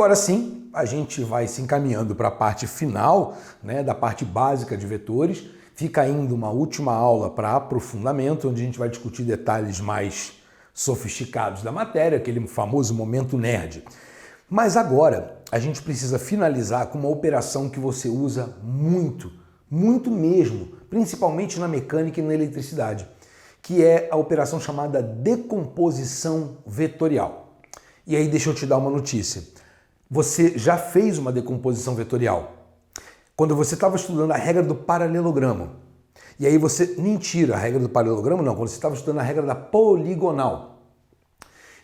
agora sim, a gente vai se encaminhando para a parte final, né, da parte básica de vetores. Fica ainda uma última aula para aprofundamento, onde a gente vai discutir detalhes mais sofisticados da matéria, aquele famoso momento nerd. Mas agora a gente precisa finalizar com uma operação que você usa muito, muito mesmo, principalmente na mecânica e na eletricidade, que é a operação chamada decomposição vetorial. E aí deixa eu te dar uma notícia. Você já fez uma decomposição vetorial quando você estava estudando a regra do paralelogramo. E aí você... Mentira, a regra do paralelogramo não, quando você estava estudando a regra da poligonal.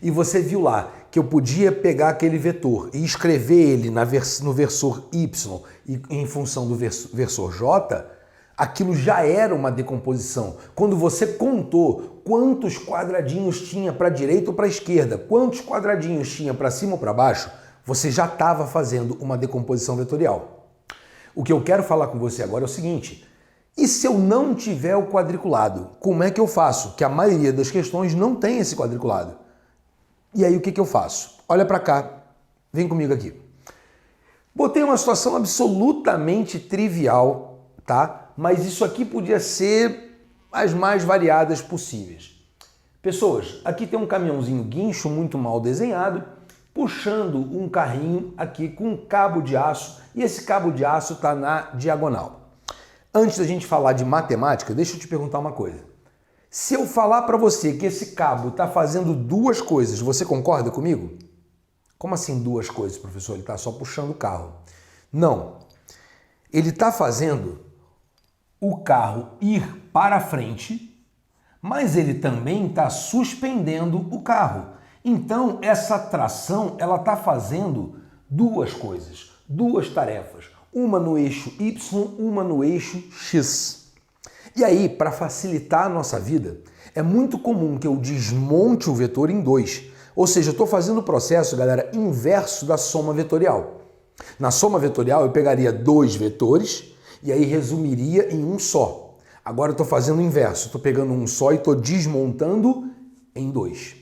E você viu lá que eu podia pegar aquele vetor e escrever ele no versor y e em função do versor j, aquilo já era uma decomposição. Quando você contou quantos quadradinhos tinha para a direita ou para a esquerda, quantos quadradinhos tinha para cima ou para baixo, você já estava fazendo uma decomposição vetorial. O que eu quero falar com você agora é o seguinte: e se eu não tiver o quadriculado, como é que eu faço? Que a maioria das questões não tem esse quadriculado. E aí o que eu faço? Olha para cá, vem comigo aqui. Botei uma situação absolutamente trivial, tá? Mas isso aqui podia ser as mais variadas possíveis. Pessoas, aqui tem um caminhãozinho guincho muito mal desenhado, puxando um carrinho aqui com um cabo de aço, e esse cabo de aço está na diagonal. Antes da gente falar de matemática, deixa eu te perguntar uma coisa. Se eu falar para você que esse cabo está fazendo duas coisas, você concorda comigo? Como assim duas coisas, professor? Ele está só puxando o carro. Não. Ele está fazendo o carro ir para frente, mas ele também está suspendendo o carro. Então, essa tração, ela está fazendo duas coisas, duas tarefas. Uma no eixo Y, uma no eixo X. E aí, para facilitar a nossa vida, é muito comum que eu desmonte o vetor em dois. Ou seja, eu estou fazendo o processo, galera, inverso da soma vetorial. Na soma vetorial, eu pegaria dois vetores e aí resumiria em um só. Agora eu estou fazendo o inverso. Estou pegando um só e estou desmontando em dois.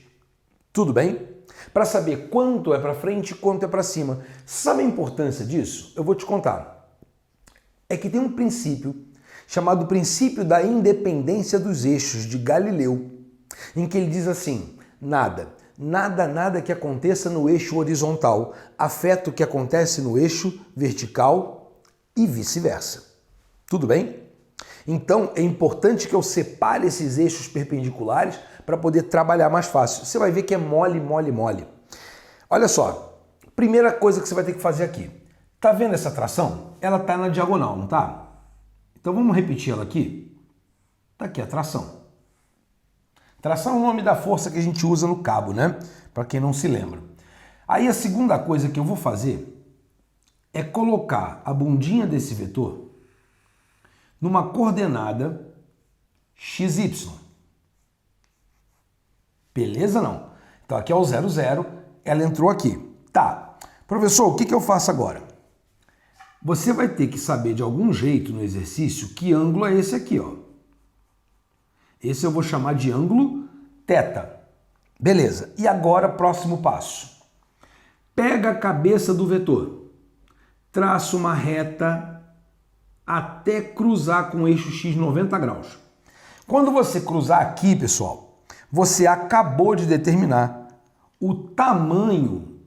Tudo bem? Para saber quanto é para frente e quanto é para cima. Sabe a importância disso? Eu vou te contar. É que tem um princípio chamado princípio da independência dos eixos de Galileu, em que ele diz assim: nada que aconteça no eixo horizontal afeta o que acontece no eixo vertical e vice-versa. Tudo bem? Então é importante que eu separe esses eixos perpendiculares para poder trabalhar mais fácil. Você vai ver que é mole, mole, mole. Olha só, primeira coisa que você vai ter que fazer aqui. Tá vendo essa tração? Ela tá na diagonal, não tá? Então vamos repetir ela aqui. Tá aqui a tração. Tração é o nome da força que a gente usa no cabo, né? Para quem não se lembra. Aí a segunda coisa que eu vou fazer é colocar a bundinha desse vetor numa coordenada XY. Beleza, não? Então aqui é o 0, 0, ela entrou aqui. Tá. Professor, o que eu faço agora? Você vai ter que saber de algum jeito no exercício que ângulo é esse aqui, ó. Esse eu vou chamar de ângulo θ. Beleza. E agora, próximo passo. Pega a cabeça do vetor, traça uma reta até cruzar com o eixo X 90 graus. Quando você cruzar aqui, pessoal, você acabou de determinar o tamanho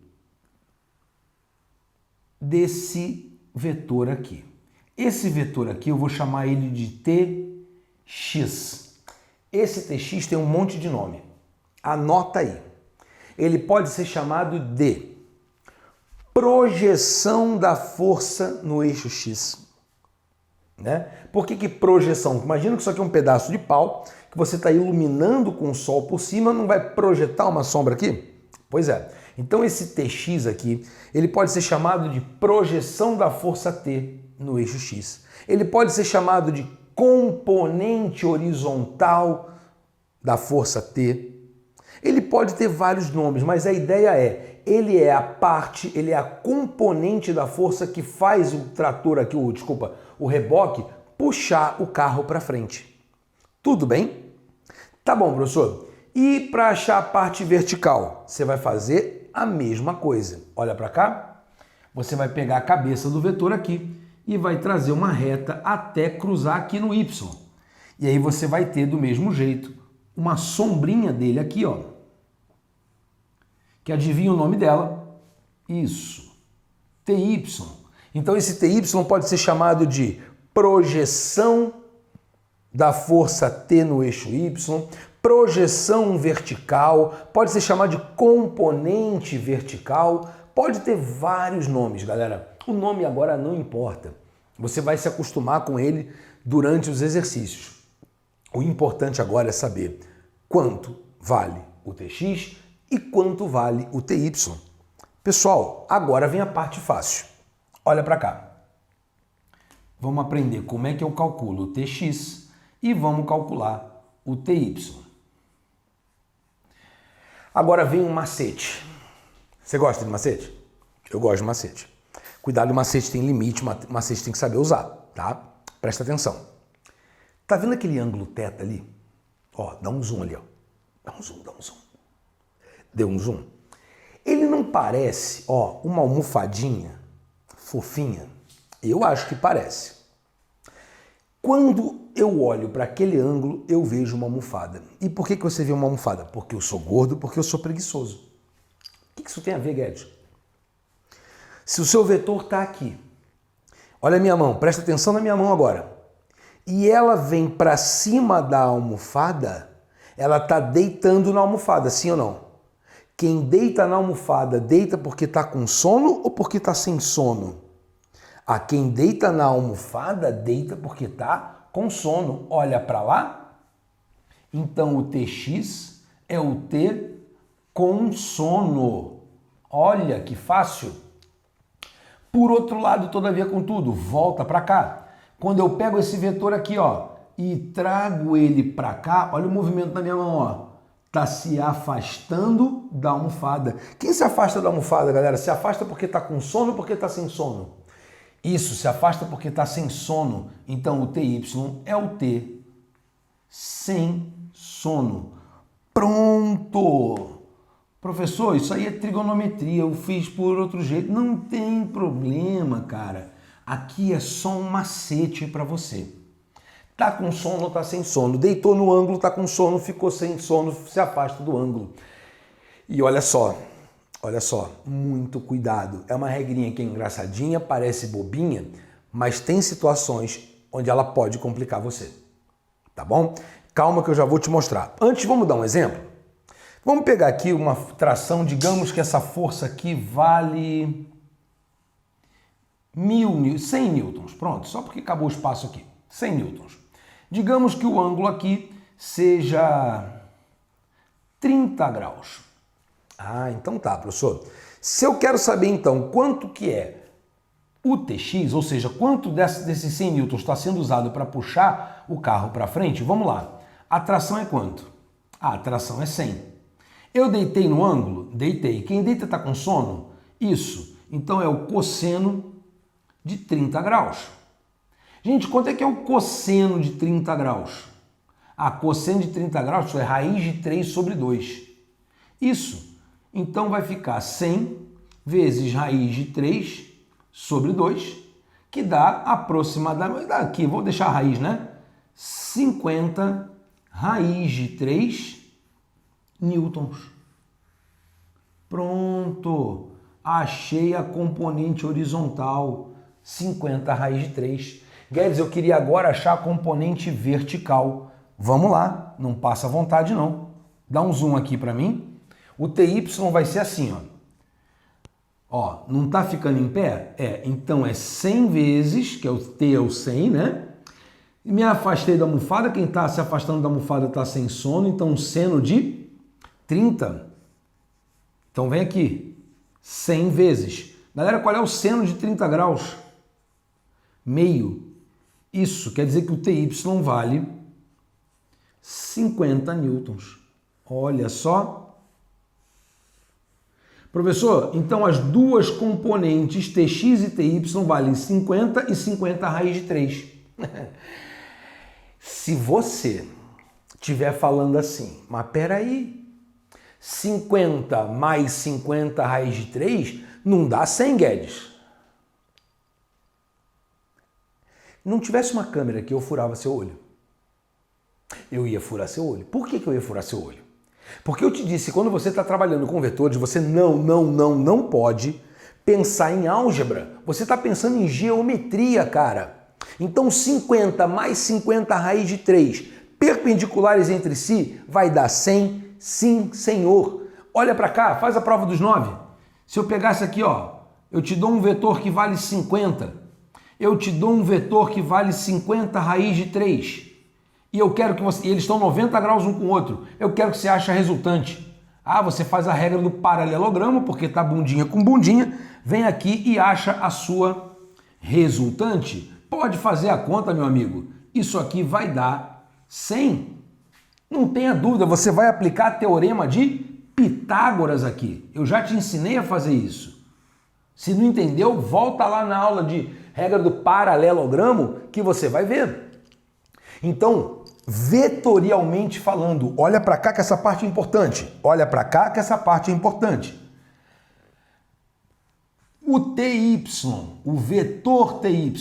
desse vetor aqui. Esse vetor aqui eu vou chamar ele de TX. Esse TX tem um monte de nome. Anota aí. Ele pode ser chamado de projeção da força no eixo X. Né? Por que projeção? Imagina que isso aqui é um pedaço de pau que você está iluminando com o sol por cima, não vai projetar uma sombra aqui? Pois é. Então esse TX aqui, ele pode ser chamado de projeção da força T no eixo X. Ele pode ser chamado de componente horizontal da força T. Ele pode ter vários nomes, mas a ideia é, ele é a parte, ele é a componente da força que faz o trator aqui, o reboque, puxar o carro para frente. Tudo bem? Tá bom, professor. E para achar a parte vertical, você vai fazer a mesma coisa. Olha para cá. você vai pegar a cabeça do vetor aqui e vai trazer uma reta até cruzar aqui no y. E aí você vai ter do mesmo jeito uma sombrinha dele aqui, ó. Que adivinha o nome dela? Isso, TY. Então esse TY pode ser chamado de projeção da força T no eixo Y, projeção vertical, pode ser chamado de componente vertical, pode ter vários nomes, galera. O nome agora não importa. Você vai se acostumar com ele durante os exercícios. O importante agora é saber quanto vale o TX e quanto vale o TY. Pessoal, agora vem a parte fácil. Olha para cá. Vamos aprender como é que eu calculo o TX e vamos calcular o TY. Agora vem um macete. Você gosta de macete? Eu gosto de macete. Cuidado, o macete tem limite, o macete tem que saber usar, tá? Presta atenção. Tá vendo aquele ângulo θ ali? Ó, dá um zoom ali, ó. Dá um zoom, dá um zoom. Deu um zoom. Ele não parece, ó, uma almofadinha fofinha? Eu acho que parece. Quando eu olho para aquele ângulo, eu vejo uma almofada. E por que você vê uma almofada? Porque eu sou gordo, porque eu sou preguiçoso. O que isso tem a ver, Guedes? Se o seu vetor está aqui, olha a minha mão, presta atenção na minha mão agora, e ela vem para cima da almofada, ela está deitando na almofada, sim ou não? Quem deita na almofada, deita porque está com sono ou porque está sem sono? Quem deita na almofada, deita porque está com sono. Olha para lá. Então o TX é o T com sono. Olha que fácil. Por outro lado, todavia, contudo, volta para cá. Quando eu pego esse vetor aqui, ó, e trago ele para cá, olha o movimento da minha mão, ó. Tá se afastando da almofada. Quem se afasta da almofada, galera? Se afasta porque tá com sono ou porque tá sem sono? Isso, se afasta porque tá sem sono. Então o TY é o T sem sono. Pronto! Professor, isso aí é trigonometria, eu fiz por outro jeito. Não tem problema, cara. Aqui é só um macete para você. Tá com sono ou tá sem sono? Deitou no ângulo, tá com sono, ficou sem sono, se afasta do ângulo. E olha só, muito cuidado. É uma regrinha que é engraçadinha, parece bobinha, mas tem situações onde ela pode complicar você. Tá bom? Calma que eu já vou te mostrar. Antes, vamos dar um exemplo? Vamos pegar aqui uma tração, digamos que essa força aqui vale 100 newtons. Pronto, só porque acabou o espaço aqui. 100 newtons. Digamos que o ângulo aqui seja 30 graus. Então tá, professor. Se eu quero saber, então, quanto que é o TX, ou seja, quanto desses 100 newtons está sendo usado para puxar o carro para frente, vamos lá. A tração é quanto? A tração é 100. Eu deitei no ângulo? Deitei. Quem deita está com sono? Isso. Então é o cosseno de 30 graus. Gente, quanto é que é o cosseno de 30 graus? Cosseno de 30 graus, isso é raiz de 3 sobre 2. Isso. Então vai ficar 100 vezes raiz de 3 sobre 2, que dá aproximadamente, aqui, vou deixar a raiz, né? 50 raiz de 3 newtons. Pronto! Achei a componente horizontal, 50 raiz de 3. Guedes, eu queria agora achar a componente vertical. Vamos lá, não passa vontade não. Dá um zoom aqui para mim. O TY vai ser assim, ó. Não tá ficando em pé? Então é 100 vezes, que é o T é o 100, né? Me afastei da almofada, quem tá se afastando da almofada tá sem sono, então seno de 30. Então vem aqui, 100 vezes. Galera, qual é o seno de 30 graus? Meio. Isso quer dizer que o TY vale 50 newtons. Olha só. Professor, então as duas componentes TX e TY valem 50 e 50 raiz de 3. Se você estiver falando assim, mas peraí, 50 mais 50 raiz de 3 não dá 100, Guedes. não tivesse uma câmera aqui, eu furava seu olho. Eu ia furar seu olho. Por que eu ia furar seu olho? Porque eu te disse, quando você está trabalhando com vetores, você não pode pensar em álgebra. Você está pensando em geometria, cara. Então 50 mais 50 raiz de 3 perpendiculares entre si vai dar 100, sim, senhor. Olha para cá, faz a prova dos 9. Se eu pegasse aqui, ó, eu te dou um vetor que vale 50. Eu te dou um vetor que vale 50 raiz de 3. E eu quero que você... E eles estão 90 graus um com o outro. Eu quero que você ache a resultante. Ah, você faz a regra do paralelogramo, porque tá bundinha com bundinha. Vem aqui e acha a sua resultante. Pode fazer a conta, meu amigo. Isso aqui vai dar 100. Não tenha dúvida, você vai aplicar teorema de Pitágoras aqui. Eu já te ensinei a fazer isso. Se não entendeu, volta lá na aula de regra do paralelogramo que você vai ver. Então, vetorialmente falando, olha para cá que essa parte é importante. Olha para cá que essa parte é importante. O TY, o vetor TY,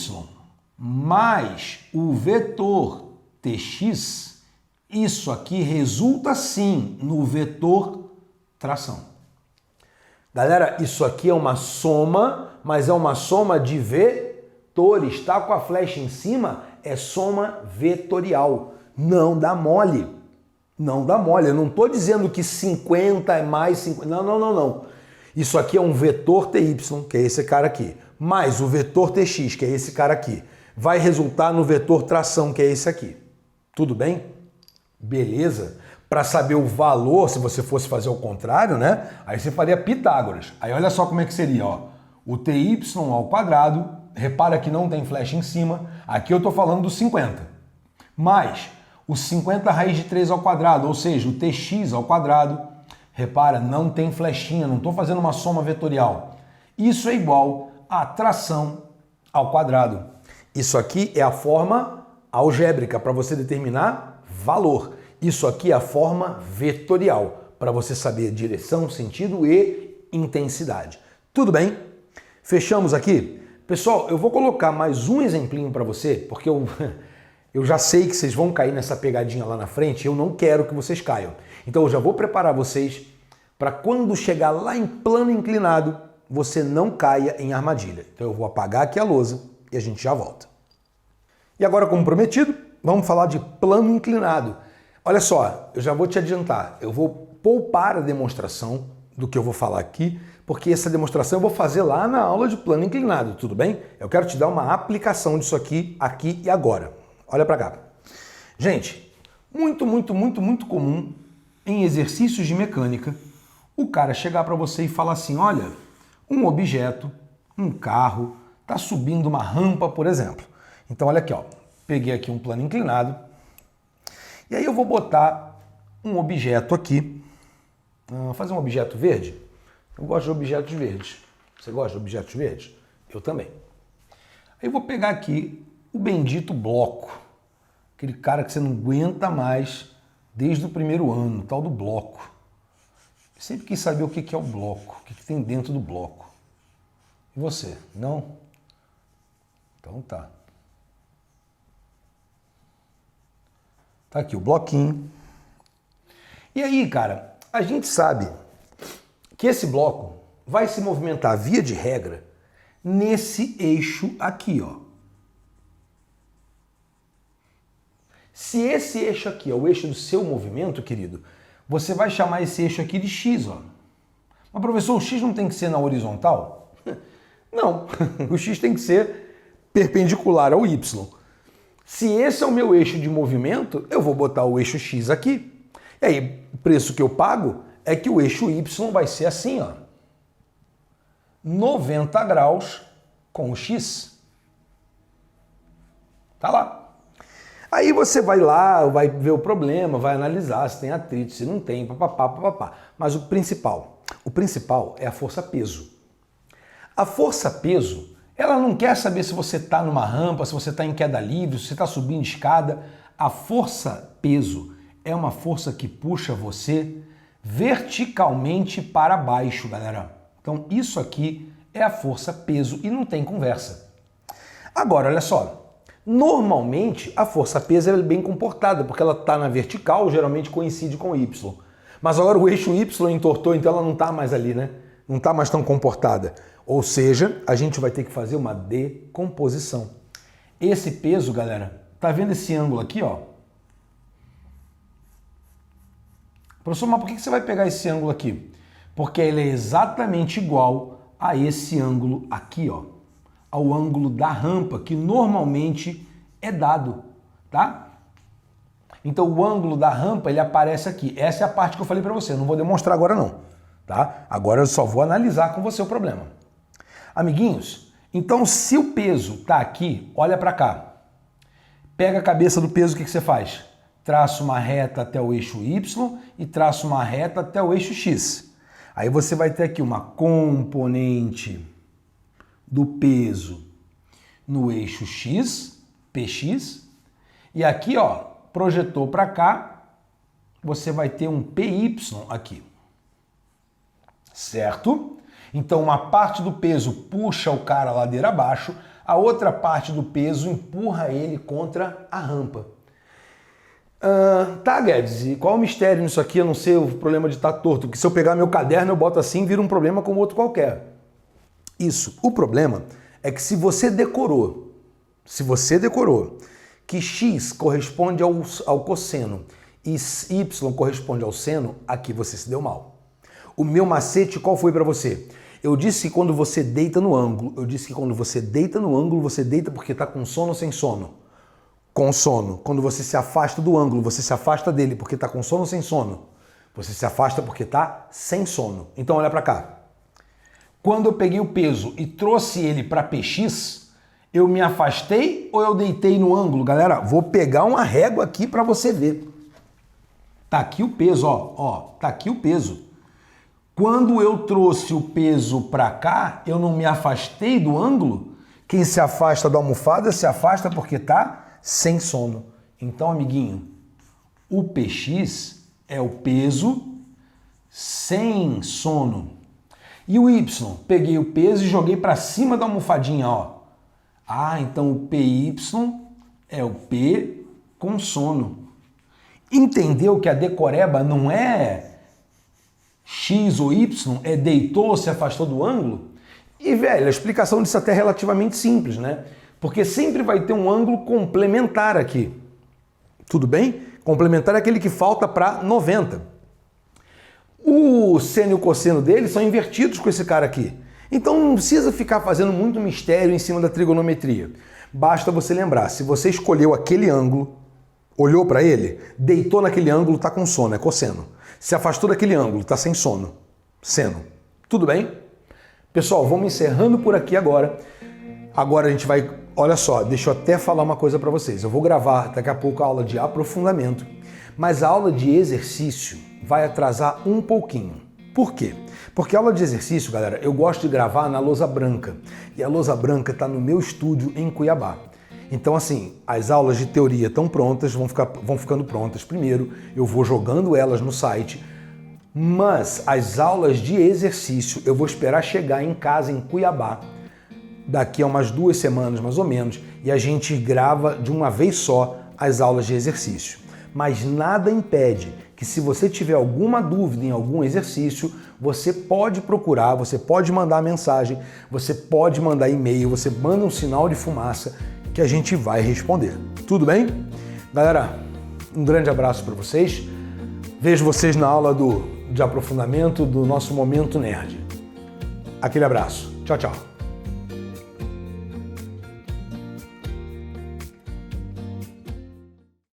mais o vetor TX, isso aqui resulta sim no vetor tração. Galera, isso aqui é uma soma, mas é uma soma de vetores. Tá com a flecha em cima? É soma vetorial. Não dá mole. Não dá mole. Eu não estou dizendo que 50 é mais 50. Não. Isso aqui é um vetor TY, que é esse cara aqui, mais o vetor TX, que é esse cara aqui. Vai resultar no vetor tração, que é esse aqui. Tudo bem? Beleza? Para saber o valor, se você fosse fazer o contrário, né? Aí você faria Pitágoras. Aí olha só como é que seria, ó. O TY ao quadrado, repara que não tem flecha em cima. Aqui eu estou falando do 50. Mais o 50 raiz de 3 ao quadrado, ou seja, o TX ao quadrado. Repara, não tem flechinha, não estou fazendo uma soma vetorial. Isso é igual a tração ao quadrado. Isso aqui é a forma algébrica para você determinar valor. Isso aqui é a forma vetorial para você saber direção, sentido e intensidade. Tudo bem? Fechamos aqui? Pessoal, eu vou colocar mais um exemplinho para você, porque eu já sei que vocês vão cair nessa pegadinha lá na frente, eu não quero que vocês caiam. Então eu já vou preparar vocês para quando chegar lá em plano inclinado, você não caia em armadilha. Então eu vou apagar aqui a lousa e a gente já volta. E agora, como prometido, vamos falar de plano inclinado. Olha só, eu já vou te adiantar, eu vou poupar a demonstração do que eu vou falar aqui, porque essa demonstração eu vou fazer lá na aula de plano inclinado, tudo bem? Eu quero te dar uma aplicação disso aqui e agora. Olha para cá. Gente, muito comum em exercícios de mecânica, o cara chegar para você e falar assim, olha, um objeto, um carro, está subindo uma rampa, por exemplo. Então olha aqui, ó, peguei aqui um plano inclinado, e aí eu vou botar um objeto aqui, fazer um objeto verde. Eu gosto de objetos verdes. Você gosta de objetos verdes? Eu também. Aí eu vou pegar aqui o bendito bloco. Aquele cara que você não aguenta mais desde o primeiro ano, o tal do bloco. Eu sempre quis saber o que é o bloco, o que tem dentro do bloco. E você? Não? Então tá. Tá aqui o bloquinho. E aí, cara, a gente sabe que esse bloco vai se movimentar via de regra nesse eixo aqui, ó. Se esse eixo aqui é o eixo do seu movimento, querido, você vai chamar esse eixo aqui de X, ó. Mas, professor, o X não tem que ser na horizontal? Não, o X tem que ser perpendicular ao Y. Se esse é o meu eixo de movimento, eu vou botar o eixo X aqui. E aí, o preço que eu pago é que o eixo Y vai ser assim, ó. 90 graus com o X. Tá lá. Aí você vai lá, vai ver o problema, vai analisar se tem atrito, se não tem, papapá. Mas o principal é a força-peso. A força-peso, ela não quer saber se você está numa rampa, se você está em queda livre, se você está subindo escada. A força-peso é uma força que puxa você verticalmente para baixo, galera. Então isso aqui é a força-peso e não tem conversa. Agora, olha só. Normalmente, a força-peso é bem comportada, porque ela está na vertical, geralmente coincide com o Y. Mas agora o eixo Y entortou, então ela não está mais ali, né? Não está mais tão comportada. Ou seja, a gente vai ter que fazer uma decomposição. Esse peso, galera, tá vendo esse ângulo aqui, ó? Professor, mas por que você vai pegar esse ângulo aqui? Porque ele é exatamente igual a esse ângulo aqui, ó. Ao ângulo da rampa, que normalmente é dado, tá? Então o ângulo da rampa, ele aparece aqui. Essa é a parte que eu falei para você, eu não vou demonstrar agora não, tá? Agora eu só vou analisar com você o problema. Amiguinhos, então se o peso tá aqui, olha para cá. Pega a cabeça do peso, o que você faz? Traça uma reta até o eixo Y e traça uma reta até o eixo X. Aí você vai ter aqui uma componente do peso no eixo X, PX, e aqui, ó, projetou para cá, você vai ter um PY aqui, certo? Então uma parte do peso puxa o cara ladeira abaixo, a outra parte do peso empurra ele contra a rampa. Tá, Guedes, e qual o mistério nisso aqui? Eu não sei o problema de estar torto, porque se eu pegar meu caderno eu boto assim, vira um problema como outro qualquer. Isso, o problema é que se você decorou que x corresponde ao cosseno e y corresponde ao seno, aqui você se deu mal. O meu macete qual foi para você? Eu disse que quando você deita no ângulo, você deita porque está com sono ou sem sono? Com sono. Quando você se afasta do ângulo, você se afasta dele porque está com sono ou sem sono? Você se afasta porque está sem sono. Então olha para cá. Quando eu peguei o peso e trouxe ele para PX, eu me afastei ou eu deitei no ângulo? Galera, vou pegar uma régua aqui para você ver. Tá aqui o peso, ó, tá aqui o peso. Quando eu trouxe o peso para cá, eu não me afastei do ângulo? Quem se afasta da almofada se afasta porque tá sem sono. Então, amiguinho, o PX é o peso sem sono. E o Y? Peguei o peso e joguei para cima da almofadinha, ó. Ah, então o PY é o P com sono. Entendeu que a decoreba não é X ou Y, é deitou ou se afastou do ângulo? E, velho, a explicação disso até é relativamente simples, né? Porque sempre vai ter um ângulo complementar aqui. Tudo bem? Complementar é aquele que falta para 90. O seno e o cosseno dele são invertidos com esse cara aqui. Então não precisa ficar fazendo muito mistério em cima da trigonometria. Basta você lembrar, se você escolheu aquele ângulo, olhou para ele, deitou naquele ângulo, está com sono, é cosseno. Se afastou daquele ângulo, está sem sono, seno. Tudo bem? Pessoal, vamos encerrando por aqui agora. Agora a gente vai... Olha só, deixa eu até falar uma coisa para vocês. Eu vou gravar daqui a pouco a aula de aprofundamento, mas a aula de exercício vai atrasar um pouquinho. Por quê? Porque a aula de exercício, galera, eu gosto de gravar na lousa branca. E a lousa branca está no meu estúdio em Cuiabá. Então, assim, as aulas de teoria estão prontas, vão ficando prontas. Primeiro, eu vou jogando elas no site, mas as aulas de exercício eu vou esperar chegar em casa em Cuiabá, daqui a umas 2 semanas mais ou menos, e a gente grava de uma vez só as aulas de exercício. Mas nada impede que, se você tiver alguma dúvida em algum exercício, você pode procurar, você pode mandar mensagem, você pode mandar e-mail, você manda um sinal de fumaça que a gente vai responder. Tudo bem? Galera, um grande abraço para vocês. Vejo vocês na aula de aprofundamento do nosso Momento Nerd. Aquele abraço. Tchau, tchau.